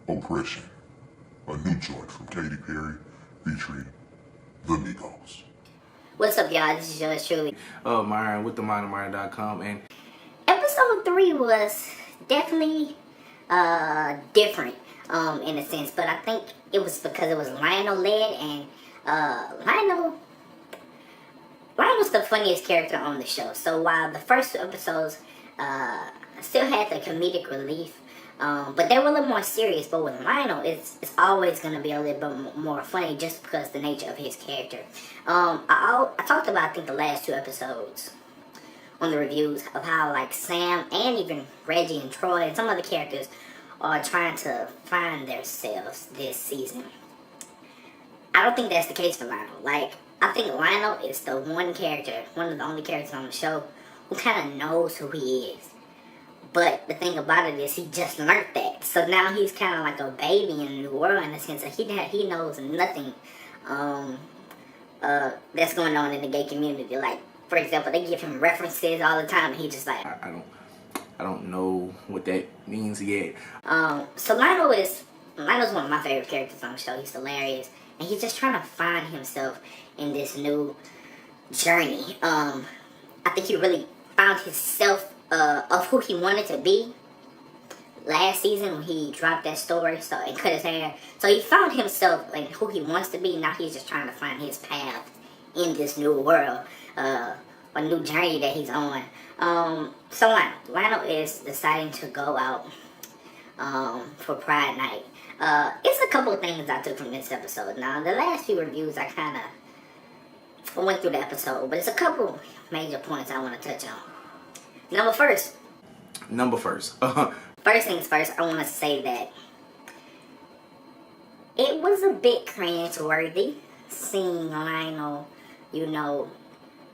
Oppression, a new joint from Katy Perry featuring the Migos. What's up, y'all? This is yours truly, Myron with themindofmyron.com, and episode 3 was definitely different in a sense, but I think it was because it was Lionel led, and Lionel's the funniest character on the show. So while the first 2 episodes still had the comedic relief, but they were a little more serious. But with Lionel, it's always going to be a little bit more funny just because the nature of his character. I talked about, I think, the last 2 episodes on the reviews of how, like, Sam and even Reggie and Troy and some other characters are trying to find themselves this season. I don't think that's the case for Lionel. Like, I think Lionel is the one of the only characters on the show who kind of knows who he is. But the thing about it is he just learned that. So now he's kind of like a baby in a new world in the sense that he knows nothing that's going on in the gay community. Like, for example, they give him references all the time and he just like... I don't know what that means yet. So Lionel's one of my favorite characters on the show. He's hilarious. And he's just trying to find himself in this new journey. I think he really found himself of who he wanted to be last season when he dropped that story and cut his hair. So he found himself and who he wants to be. Now he's just trying to find his path in this new world, a new journey that he's on. So Lionel is deciding to go out for Pride Night. It's a couple of things I took from this episode. Now, the last few reviews I kind of went through the episode, but it's a couple major points I want to touch on. First things first, I want to say that it was a bit cringe-worthy seeing Lionel,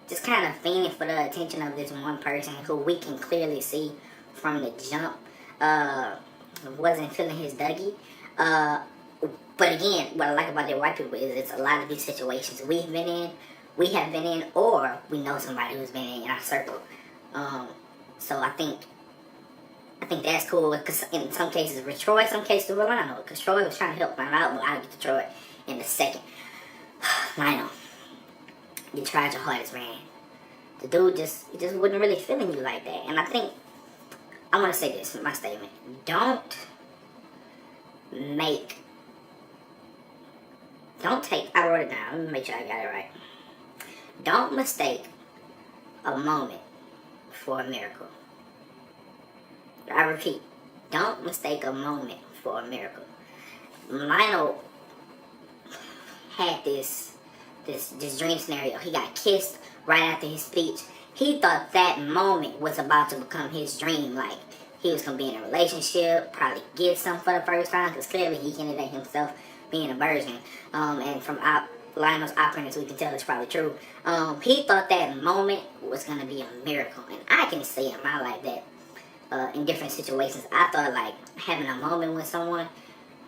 just kind of fiending for the attention of this one person who we can clearly see from the jump wasn't feeling his Dougie. But again, what I like about the white people is it's a lot of these situations we have been in, or we know somebody who's been in our circle. So I think that's cool, because in some cases with Troy, some cases with Lionel, because Troy was trying to help Lionel out, but I'll get to Troy in a second. Lionel, you tried your hardest, man. The dude just wasn't really feeling you like that. And I think, I want to say this in my statement. Don't take, I wrote it down, let me make sure I got it right. Don't mistake a moment for a miracle. I repeat, don't mistake a moment for a miracle. Lionel had this dream scenario. He got kissed right after his speech. He thought that moment was about to become his dream. Like, he was going to be in a relationship, probably get something for the first time, because clearly he hinted at himself being a virgin. And from Lionel's operators, we can tell it's probably true. He thought that moment was going to be a miracle. And I can say in my life that in different situations, I thought, like, having a moment with someone,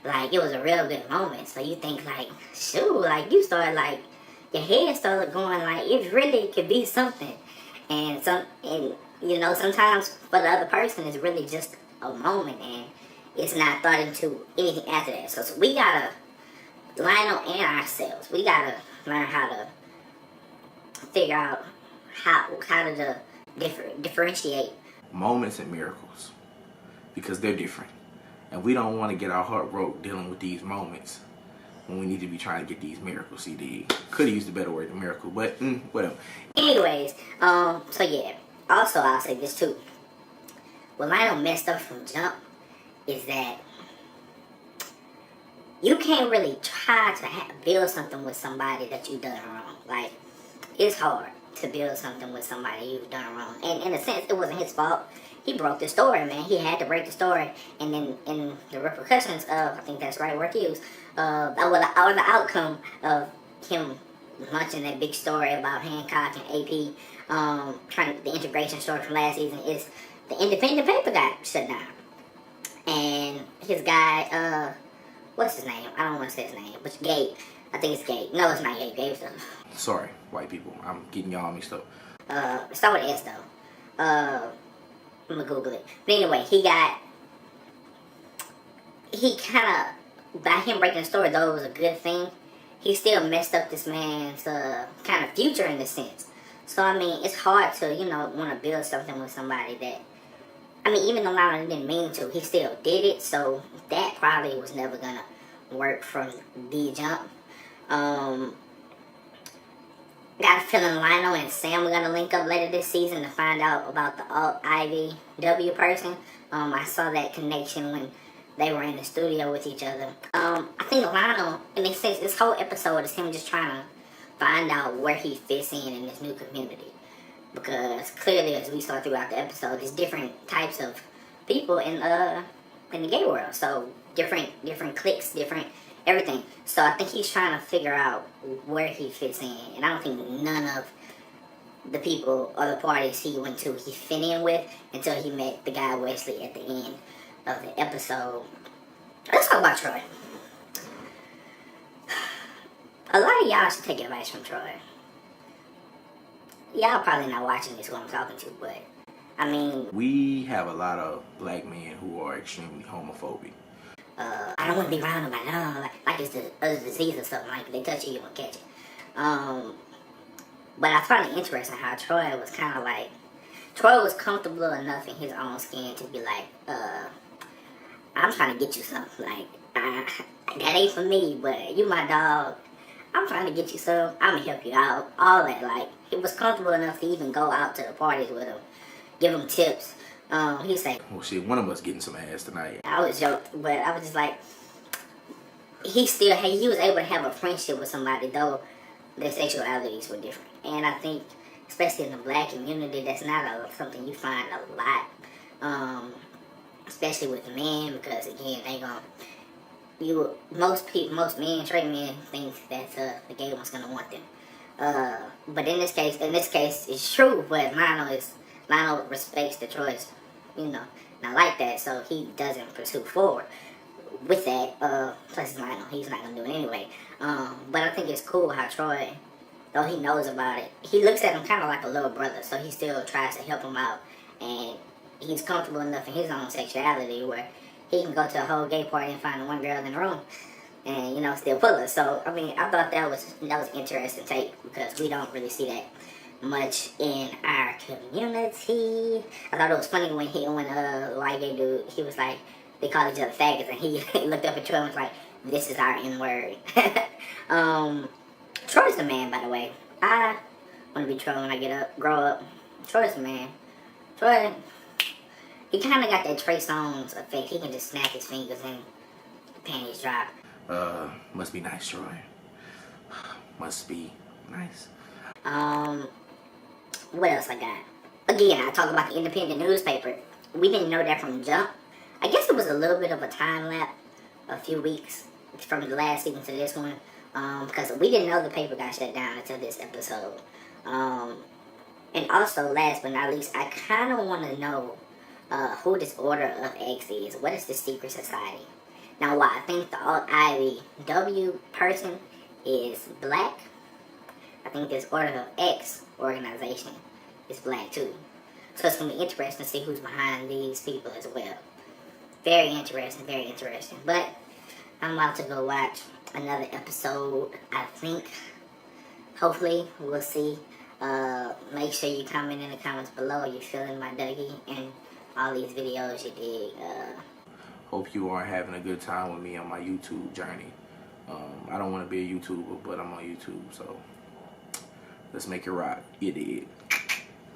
like, it was a real good moment. So you think, like, shoot, like, you start, like, your head started going, like, it really could be something. And sometimes for the other person, it's really just a moment, and it's not thought into anything after that. So we gotta, Lionel and ourselves, we gotta learn how to figure out how to differentiate moments and miracles, because they're different, and we don't want to get our heart broke dealing with these moments when we need to be trying to get these miracles. Could have used a better word than miracle, but whatever. Anyways, so yeah. Also, I'll say this too. What Lionel messed up from jump is that you can't really try to build something with somebody that you've done wrong. Like, it's hard to build something with somebody you've done wrong. And in a sense, it wasn't his fault. He broke the story, man. He had to break the story. And then in the repercussions of, I think that's the right word to use, or the outcome of him launching that big story about Hancock and AP, the integration story from last season, is the independent paper got shut down. And his guy, what's his name? I don't want to say his name, but Gabe. I think it's Gabe. No, it's not Gabe. Gabe's the... Sorry, white people. I'm getting y'all mixed up. Start with S, though. I'm gonna Google it. But anyway, he got he kind of, by him breaking the story, though it was a good thing, he still messed up this man's kind of future in a sense. So, I mean, it's hard to, want to build something with somebody that, I mean, even though Lionel didn't mean to, he still did it. So, that probably was never going to work from the jump. Got a feeling Lionel and Sam are going to link up later this season to find out about the IVW person. I saw that connection when they were in the studio with each other. I think Lionel, in a sense, this whole episode is him just trying to find out where he fits in this new community. Because clearly, as we saw throughout the episode, there's different types of people in the gay world. So different cliques, different everything. So I think he's trying to figure out where he fits in. And I don't think none of the people or the parties he went to he fit in with until he met the guy Wesley at the end of the episode. Let's talk about Troy. A lot of y'all should take advice from Troy. Y'all probably not watching this who I'm talking to, but I mean, we have a lot of black men who are extremely homophobic. I don't want to be around them, like it's a disease or something. Like they touch you, you won't catch it. But I find it interesting how Troy was kind of like, Troy was comfortable enough in his own skin to be like, I'm trying to get you something. Like, that ain't for me, but you my dog. I'm trying to get you some. I'm gonna help you out. All that, like, he was comfortable enough to even go out to the parties with him, give him tips. He said, well, shit, one of us getting some ass tonight. I was joking, but I was just like, he was able to have a friendship with somebody, though their sexualities were different. And I think, especially in the black community, that's not something you find a lot, especially with men, because again, most men, straight men, think that the gay one's gonna want them. But in this case, it's true. But Lionel respects the choice, not like that, so he doesn't pursue forward with that. Plus, Lionel, he's not gonna do it anyway. But I think it's cool how Troy, though he knows about it, he looks at him kind of like a little brother, so he still tries to help him out, and he's comfortable enough in his own sexuality where he can go to a whole gay party and find one girl in the room and, still pull her. So, I mean, I thought that was interesting take because we don't really see that much in our community. I thought it was funny when white gay dude, he was like, they call each other faggots, and he looked up at Troy and was like, this is our N-word. Troy's the man, by the way. I want to be Troy when I grow up. Troy's the man. Troy, he kind of got that Trey Songz effect. He can just snap his fingers and the panties drop. Must be nice, Troy. Must be nice. What else I got? Again, I talk about the independent newspaper. We didn't know that from jump. I guess it was a little bit of a time lapse, a few weeks from the last season to this one, because we didn't know the paper got shut down until this episode. And also, last but not least, I kind of want to know who this Order of X is. What is the secret society? Now, while I think the IVW person is black, I think this Order of X organization is black too. So it's going to be interesting to see who's behind these people as well. Very interesting, very interesting. But I'm about to go watch another episode, I think. Hopefully, we'll see. Make sure you comment in the comments below. You feeling my Dougie and all these videos you did. Hope you are having a good time with me on my YouTube journey. I don't want to be a YouTuber, but I'm on YouTube, so let's make it rock. You did.